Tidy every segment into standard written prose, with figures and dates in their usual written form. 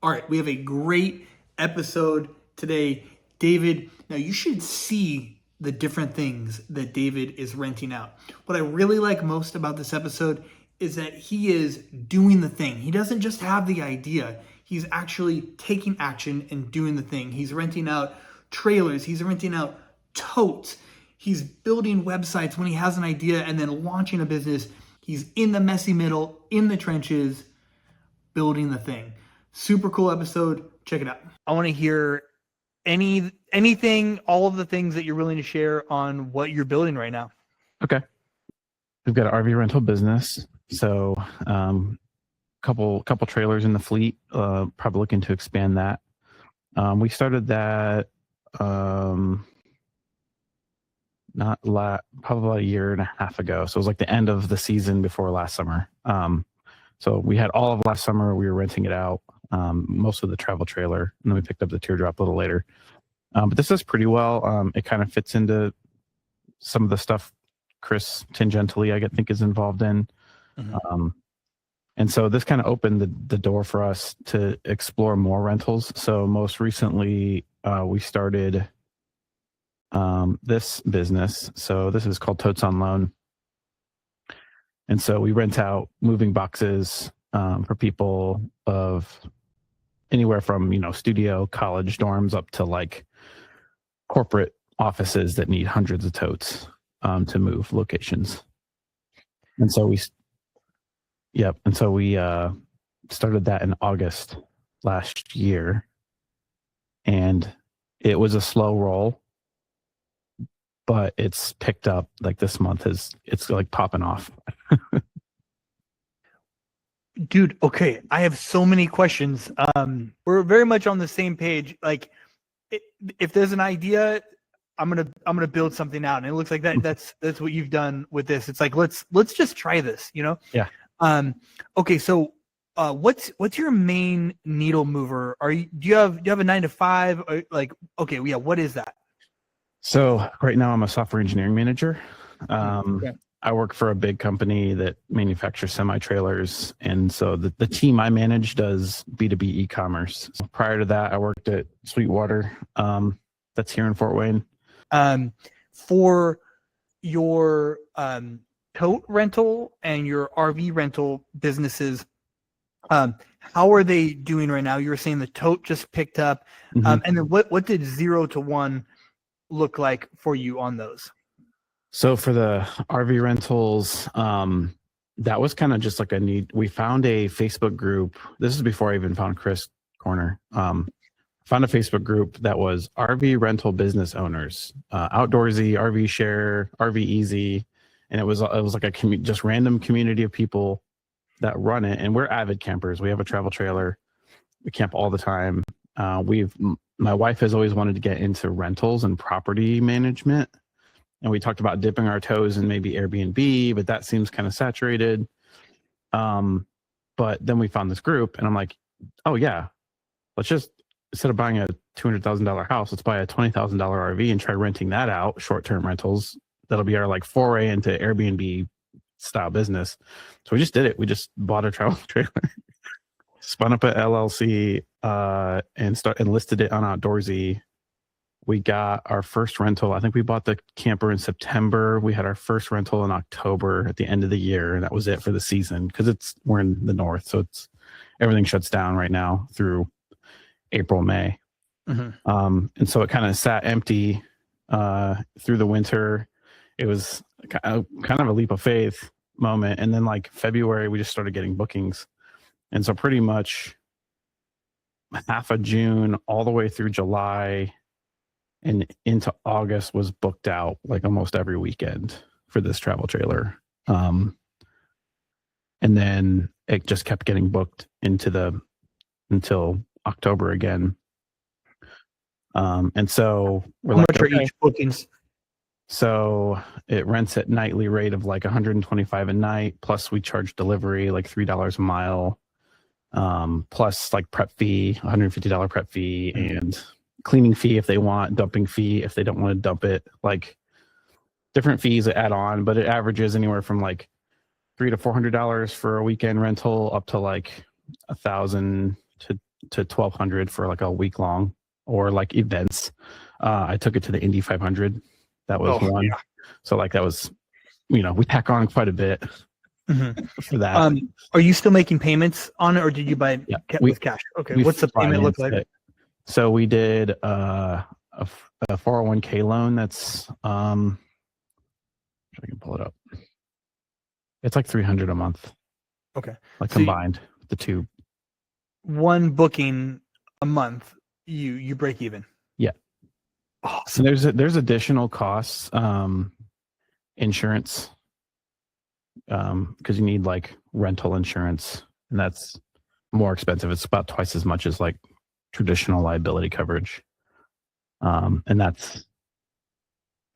All right, we have a great episode today. David, now you should see the different things that David is renting out. What I really like most about this episode is that he is doing the thing. He doesn't just have the idea, he's actually taking action and doing the thing. He's renting out trailers, he's renting out totes, he's building websites when he has an idea and then launching a business. He's in the messy middle, in the trenches, building the thing. Super cool episode. Check it out. I want to hear anything, all of the things that you're willing to share on what you're building right now. Okay. We've got an RV rental business. So couple trailers in the fleet, probably looking to expand that. We started that probably about a year and a half ago. So it was like the end of the season before last summer. So we had all of last summer, we were renting it out, most of the travel trailer, and then we picked up the teardrop a little later. But this is pretty well. It kind of fits into some of the stuff Chris tangentially, I think, is involved in. Mm-hmm. And so this kind of opened the door for us to explore more rentals. So most recently, we started this business. So this is called Totes on Loan. And so we rent out moving boxes for people of anywhere from, studio, college dorms up to like corporate offices that need hundreds of totes to move locations. And so we started that in August last year, and it was a slow roll, but it's picked up. Like this month it's like popping off. Dude, okay, I have so many questions. We're very much on the same page. Like, if there's an idea, I'm gonna build something out, and it looks like that's what you've done with this. It's like let's just try this, Yeah. Okay, so what's your main needle mover? Do you have a 9-to-5? Or like, okay, yeah, what is that? So right now I'm a software engineering manager. Okay. I work for a big company that manufactures semi-trailers. And so the team I manage does B2B e-commerce. So prior to that, I worked at Sweetwater. That's here in Fort Wayne. For your tote rental and your RV rental businesses, how are they doing right now? You were saying the tote just picked up. Mm-hmm. And then what did 0 to 1 look like for you on those? So for the RV rentals, that was kind of just like a need. We found a Facebook group. This is before I even found Chris Corner. Found a Facebook group that was RV rental business owners, Outdoorsy, RV Share, RV Easy, and it was like a just random community of people that run it. And we're avid campers. We have a travel trailer. We camp all the time. My wife has always wanted to get into rentals and property management. And we talked about dipping our toes in maybe Airbnb, but that seems kind of saturated. But then we found this group, and I'm like, oh yeah, let's just, instead of buying a $200,000 house, let's buy a $20,000 RV and try renting that out, short-term rentals. That'll be our like foray into Airbnb style business. So we just did it. We just bought a travel trailer, spun up an LLC, and listed it on Outdoorsy. We got our first rental. I think we bought the camper in September. We had our first rental in October at the end of the year, and that was it for the season because we're in the north, so everything shuts down right now through April, May. Mm-hmm. And so it kind of sat empty through the winter. It was kind of a leap of faith moment, and then like February, we just started getting bookings, and so pretty much half of June all the way through July and into August was booked out like almost every weekend for this travel trailer. And then it just kept getting booked until October again. And so we're how much are each bookings? So it rents at nightly rate of like $125 a night. Plus we charge delivery like $3 a mile. Plus like prep fee, $150 prep fee, and cleaning fee if they want, dumping fee if they don't want to dump it, like different fees that add on, but it averages anywhere from like $300 to $400 for a weekend rental up to like $1,000 to to 1,200 for like a week long, or like events. I took it to the Indy 500. That was one. Yeah. So like that was, we tack on quite a bit for that. Are you still making payments on it, or did you buy with cash? Okay. What's the payment look like? So we did a 401k loan. That's I can pull it up. It's like $300 a month. Okay. Like combined the two. One booking a month, you break even. Yeah. Awesome. So there's additional costs, insurance, because you need like rental insurance, and that's more expensive. It's about twice as much as like traditional liability coverage, and that's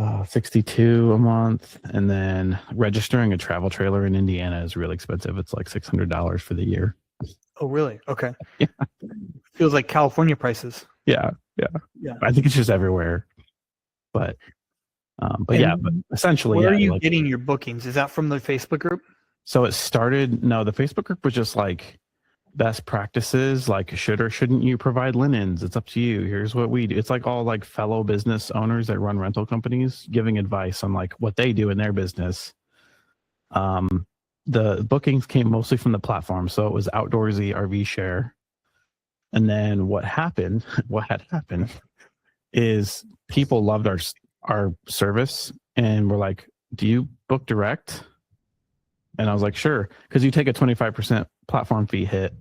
$62 a month. And then registering a travel trailer in Indiana is really expensive. It's like $600 for the year. Oh, really? Okay. Yeah. Feels like California prices. Yeah. I think it's just everywhere. But essentially, where are you getting your bookings? Is that from the Facebook group? So it started. No, the Facebook group was just like best practices, like should or shouldn't you provide linens? It's up to you. Here's what we do. It's like all like fellow business owners that run rental companies giving advice on like what they do in their business. The bookings came mostly from the platform, so it was Outdoorsy RV Share. And then what had happened is people loved our service and were like, do you book direct? And I was like, sure, because you take a 25% platform fee hit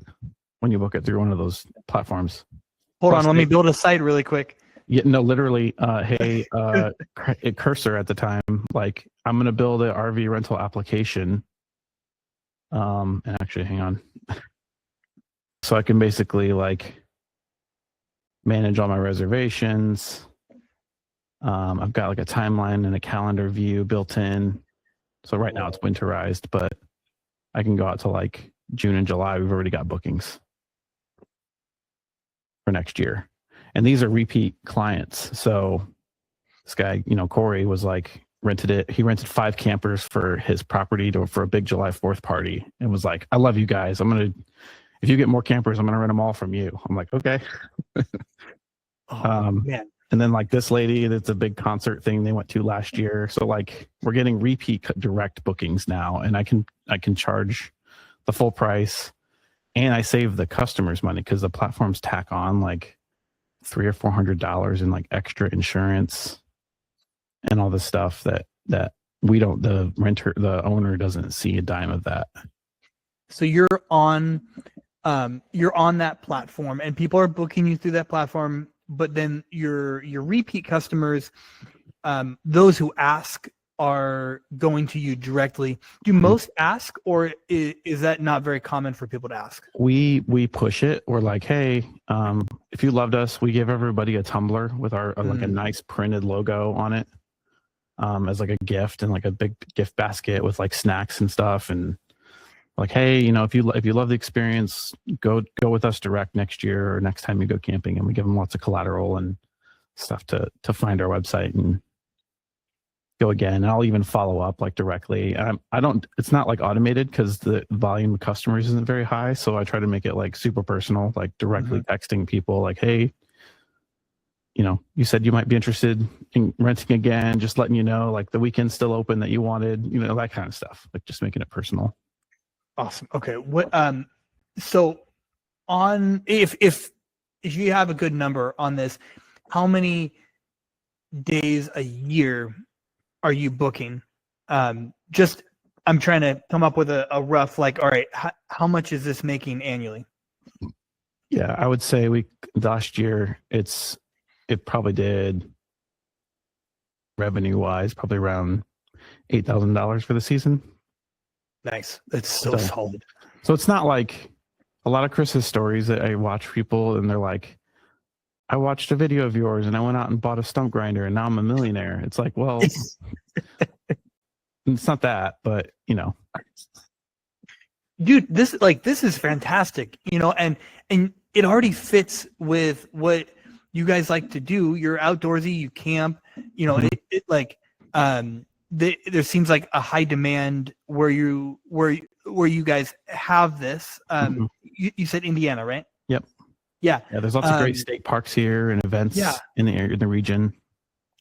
when you book it through one of those platforms. Hold on, let me build a site really quick. Yeah, no, literally, hey, Cursor at the time, like, I'm going to build an RV rental application. And actually, hang on. So I can basically like manage all my reservations. I've got like a timeline and a calendar view built in. So right now it's winterized, but I can go out to like June and July. We've already got bookings for next year. And these are repeat clients. So this guy, Corey was like, he rented 5 campers for his property for a big July 4th party, and was like, I love you guys. If you get more campers, I'm going to rent them all from you. I'm like, okay. Man. And then like this lady, that's a big concert thing they went to last year. So like we're getting repeat direct bookings now, and I can charge the full price, and I save the customers money because the platforms tack on like $300 or $400 in like extra insurance and all this stuff that the owner doesn't see a dime of that. So you're on that platform and people are booking you through that platform, but then your repeat customers, those who ask are going to you directly. Do most ask, or is that not very common for people to ask? We push it. We're like, hey, if you loved us, we give everybody a tumbler with our like a nice printed logo on it, as like a gift, and like a big gift basket with like snacks and stuff. And like, hey, if you love the experience, go with us direct next year or next time you go camping. And we give them lots of collateral and stuff to find our website and go again. And I'll even follow up like directly. It's not like automated because the volume of customers isn't very high. So I try to make it like super personal, like directly texting people like, hey, you said you might be interested in renting again, just letting you know, like the weekend's still open that you wanted, that kind of stuff, like just making it personal. Awesome. Okay. What, so on, if you have a good number on this, how many days a year are you booking? I'm trying to come up with a rough, like, all right, how much is this making annually? Yeah, I would say last year it probably did revenue wise, probably around $8,000 for the season. Nice. That's so solid. So it's not like a lot of Chris's stories that I watch people and they're like, I watched a video of yours and I went out and bought a stump grinder and now I'm a millionaire. It's like, well, it's not that, but dude, this is fantastic, and it already fits with what you guys like to do. You're outdoorsy, you camp, there seems like a high demand where you guys have this. You said Indiana, right? Yep. Yeah. Yeah, there's lots of great state parks here and events Yeah. in the region.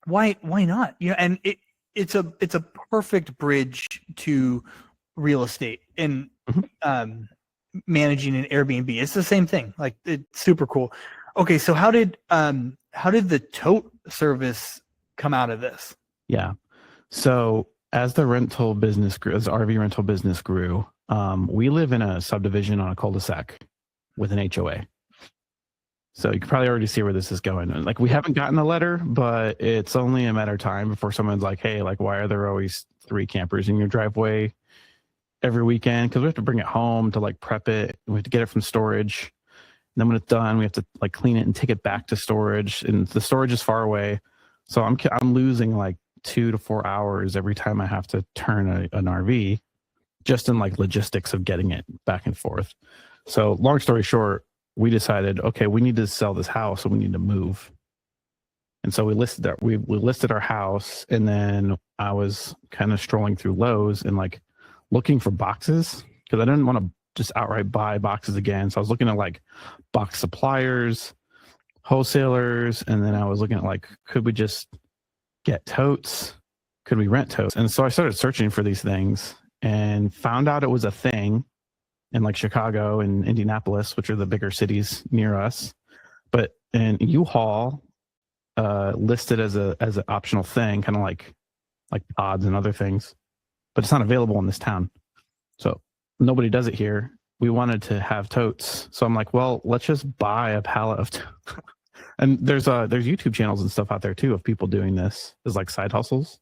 Why not? And it's a perfect bridge to real estate and managing an Airbnb. It's the same thing. Like, it's super cool. Okay, so how did the tote service come out of this? Yeah. So as the rental business grew, as the RV rental business grew, we live in a subdivision on a cul-de-sac with an HOA. So you can probably already see where this is going. And like, we haven't gotten a letter, but it's only a matter of time before someone's like, hey, like, why are there always 3 campers in your driveway every weekend? Because we have to bring it home to like prep it. And we have to get it from storage. And then when it's done, we have to like clean it and take it back to storage. And the storage is far away. So I'm losing like 2 to 4 hours every time I have to turn an RV, just in like logistics of getting it back and forth. So long story short, we decided, okay, we need to sell this house and we need to move. And so we listed our house, and then I was kind of strolling through Lowe's and like looking for boxes because I didn't want to just outright buy boxes again. So I was looking at like box suppliers, wholesalers, and then I was looking at like, could we just get totes? Could we rent totes? And so I started searching for these things and found out it was a thing in like Chicago and Indianapolis, which are the bigger cities near us. But in U-Haul listed as an optional thing, kind of like pods and other things, but it's not available in this town. So nobody does it here. We wanted to have totes. So I'm like, well, let's just buy a pallet of and there's YouTube channels and stuff out there too of people doing this as like side hustles.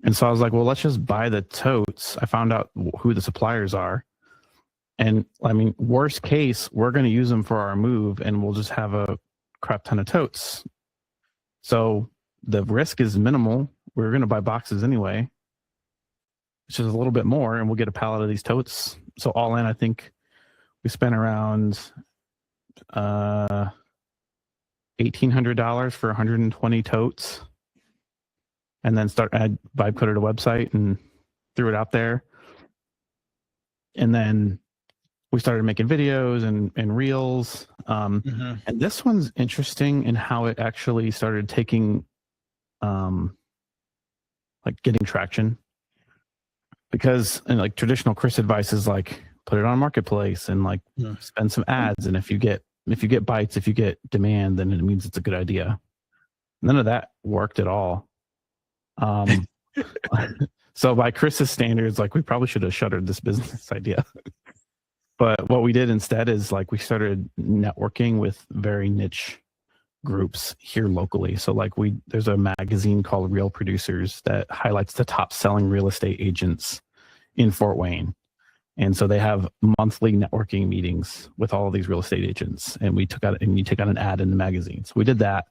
And so I was like, well, let's just buy the totes. I found out who the suppliers are. And I mean, worst case, we're going to use them for our move and we'll just have a crap ton of totes. So the risk is minimal. We're going to buy boxes anyway, which is a little bit more, and we'll get a pallet of these totes. So all in, I think we spent around $1,800 for 120 totes. And then put it on a website and threw it out there. And then we started making videos and reels. And this one's interesting in how it actually started taking, like getting traction. Because like traditional Chris advice is like, put it on Marketplace and like spend some ads. And if you get bites, if you get demand, then it means it's a good idea. None of that worked at all. So by Chris's standards, like we probably should have shuttered this business idea. But what we did instead is like we started networking with very niche groups here locally. So like there's a magazine called Real Producers that highlights the top selling real estate agents in Fort Wayne. And so they have monthly networking meetings with all of these real estate agents. And you take out an ad in the magazine. So we did that.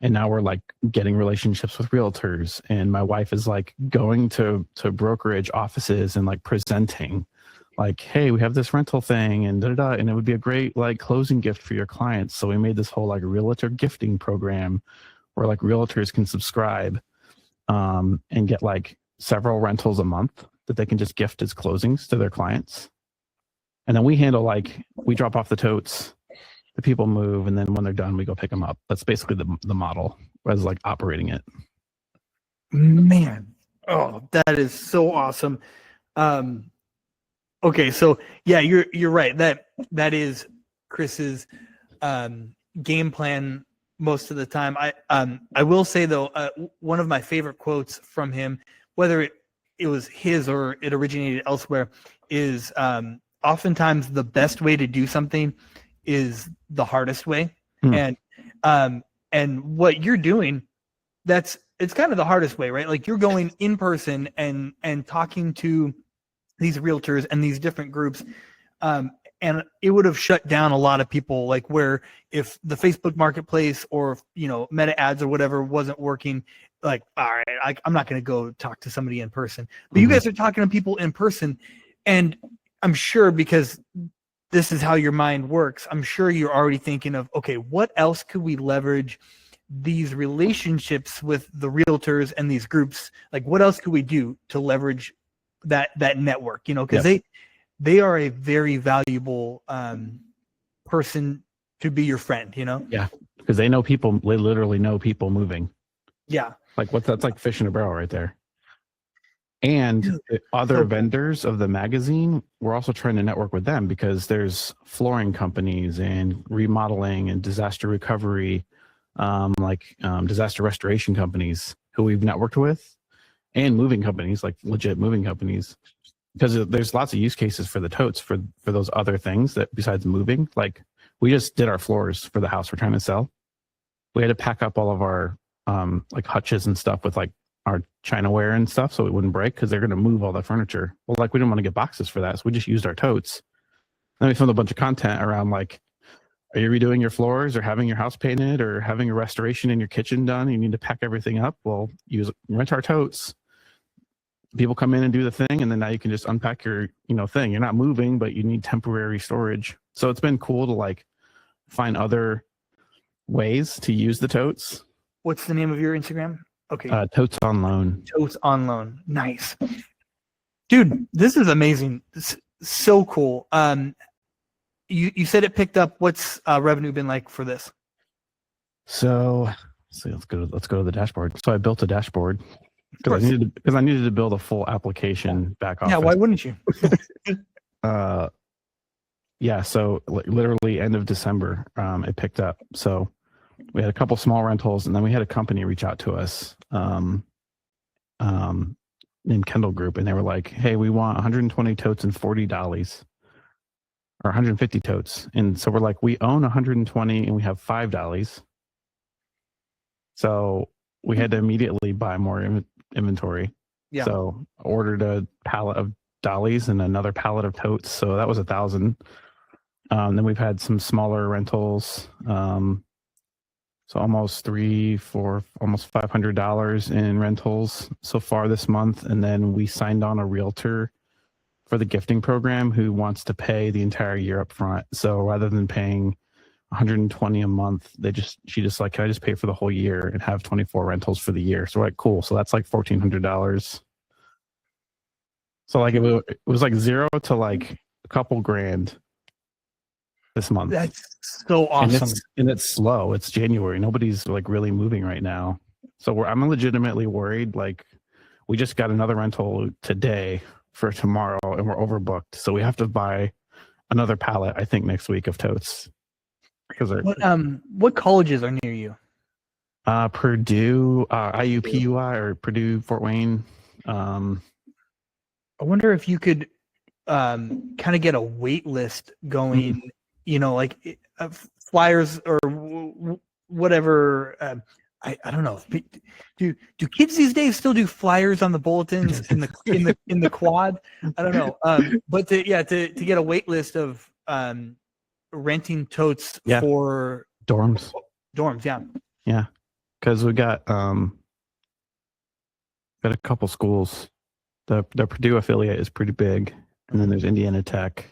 And now we're like getting relationships with realtors, and my wife is like going to brokerage offices and like presenting like, hey, we have this rental thing and and it would be a great like closing gift for your clients. So we made this whole like realtor gifting program where like realtors can subscribe and get like several rentals a month that they can just gift as closings to their clients. And then we drop off the totes, the people move, and then when they're done, we go pick them up. That's basically the model as like operating it. Man, oh, that is so awesome. Okay, so yeah, you're right. That is Chris's game plan most of the time. I will say though, one of my favorite quotes from him, whether it was his or it originated elsewhere, is oftentimes the best way to do something is the hardest way. And what you're doing, it's kind of the hardest way, right? Like you're going in person and talking to these realtors and these different groups. And it would have shut down a lot of people, like where if the Facebook marketplace or, meta ads or whatever wasn't working, like, all right, I'm not going to go talk to somebody in person. But you guys are talking to people in person. And I'm sure because this is how your mind works, I'm sure you're already thinking of, okay, what else could we leverage these relationships with the realtors and these groups? Like, what else could we do to leverage that network? Because they are a very valuable person to be your friend, you know? Yeah, because they know people. They literally know people moving. Yeah. Like that's like fish in a barrel right there. And Dude, the other so- vendors of the magazine, we're also trying to network with them because there's flooring companies and remodeling and disaster recovery, disaster restoration companies who we've networked with, and moving companies, like legit moving companies. Because there's lots of use cases for the totes for those other things that besides moving. Like we just did our floors for the house we're trying to sell. We had to pack up all of our like hutches and stuff with like our Chinaware and stuff so it wouldn't break because they're going to move all the furniture. Well, like we didn't want to get boxes for that, so we just used our totes. Then we filmed a bunch of content around like, are you redoing your floors or having your house painted or having a restoration in your kitchen done? You need to pack everything up. Well, rent our totes. People come in and do the thing, and then now you can just unpack your thing. You're not moving, but you need temporary storage. So it's been cool to like find other ways to use the totes. What's the name of your Instagram? Okay. Totes on loan. Totes on loan. Nice. Dude, this is amazing. This is so cool. You said it picked up. What's revenue been like for this? So let's go to the dashboard. So I built a dashboard because I needed to build a full application back office. Yeah, why wouldn't you? Yeah, so literally end of December, it picked up. So we had a couple small rentals, and then we had a company reach out to us named Kendall Group, and they were like, "Hey, we want 120 totes and 40 dollies, or 150 totes." And so we're like, "We own 120 and we have 5 dollies." So we had to immediately buy more inventory. Yeah. So ordered a pallet of dollies and another pallet of totes. So that was 1,000. Then we've had some smaller rentals. So almost almost $500 in rentals so far this month. And then we signed on a realtor for the gifting program who wants to pay the entire year up front. So rather than paying 120 a month, she just like, can I just pay for the whole year and have 24 rentals for the year? So we're like, cool. So that's like $1,400. So like it was like zero to like a couple grand this month. That's so awesome. And it's slow. It's January. Nobody's like really moving right now. So I'm legitimately worried. Like we just got another rental today for tomorrow and we're overbooked. So we have to buy another pallet, I think, next week of totes. Because what colleges are near you? Purdue, IUPUI, or Purdue Fort Wayne. I wonder if you could kind of get a wait list going, like flyers or whatever. I don't know. Do kids these days still do flyers on the bulletins in the quad? I don't know. But to get a wait list of renting totes for dorms. Yeah, because we got a couple schools. The Purdue affiliate is pretty big, and then there's Indiana Tech.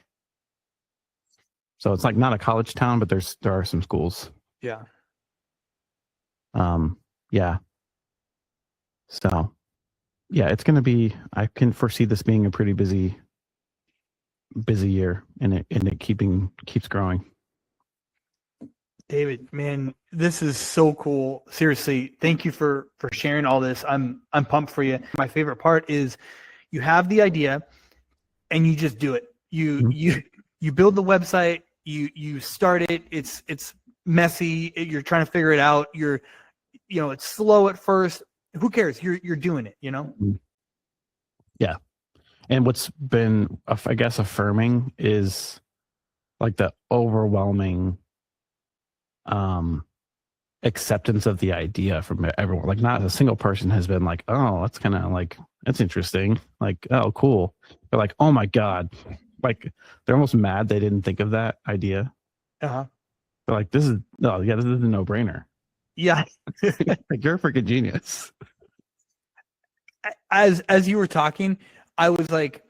So it's like not a college town, but there are some schools. Yeah. Yeah. So yeah, it's gonna be. I can foresee this being a pretty busy year, and it keeps growing. David, man, this is so cool. Seriously, thank you for sharing all this. I'm pumped for you. My favorite part is you have the idea and you just do it. You build the website, you start it. It's messy. You're trying to figure it out. It's slow at first. Who cares? You're doing it, Yeah. And what's been, I guess, affirming is like the overwhelming acceptance of the idea from everyone. Like not a single person has been like, oh, that's kind of like, that's interesting. Like, oh, cool. They're like, oh my God. Like they're almost mad they didn't think of that idea. Uh-huh. They're like, this is a no-brainer. Yeah. Like you're a freaking genius. As you were talking, I was like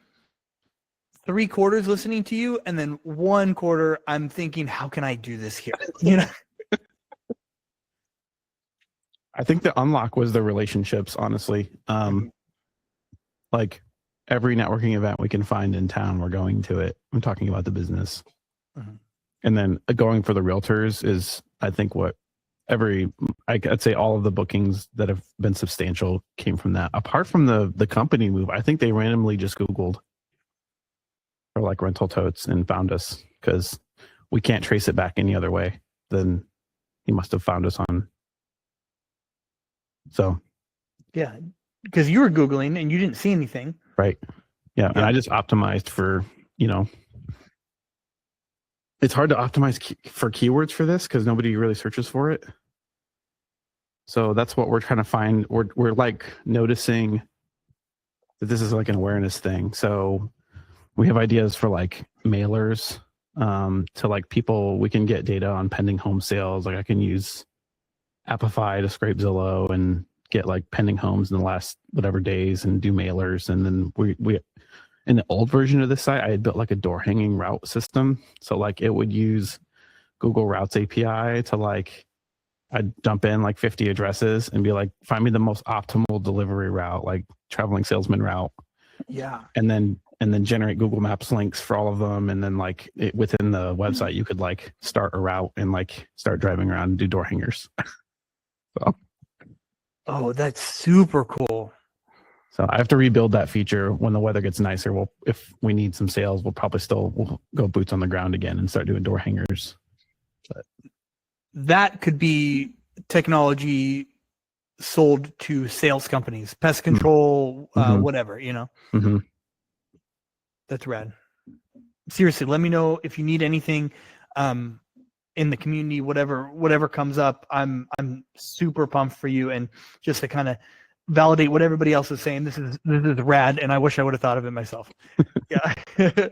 3/4 listening to you, and then 1/4 I'm thinking, how can I do this here? I think the unlock was the relationships, honestly. Like every networking event we can find in town, we're going to it. I'm talking about the business. Mhm. And then going for the realtors is, I think, what I'd say all of the bookings that have been substantial came from that. Apart from the company move, I think they randomly just Googled for like rental totes and found us, because we can't trace it back any other way. Then he must have found us on. So Yeah, because you were Googling and you didn't see anything. right. Yeah. And Yeah. I just optimized for, it's hard to optimize for keywords for this because nobody really searches for it. So that's what we're trying to find. We're like noticing that this is like an awareness thing. So we have ideas for like mailers to like people. We can get data on pending home sales. Like I can use Apify to scrape Zillow and get like pending homes in the last whatever days and do mailers. And then we in the old version of this site, I had built like a door hanging route system. So like it would use Google Routes API to like, I'd dump in like 50 addresses and be like, find me the most optimal delivery route, like traveling salesman route. Yeah. And then generate Google Maps links for all of them. And then like within the website, you could like start a route and like start driving around and do door hangers. So. Oh, that's super cool. So I have to rebuild that feature when the weather gets nicer. If we need some sales, we'll go boots on the ground again and start doing door hangers. But that could be technology sold to sales companies, pest control, whatever, Mm-hmm. That's rad. Seriously, let me know if you need anything in the community, whatever comes up. I'm super pumped for you, and just to kind of validate what everybody else is saying. This is rad, and I wish I would have thought of it myself. Yeah.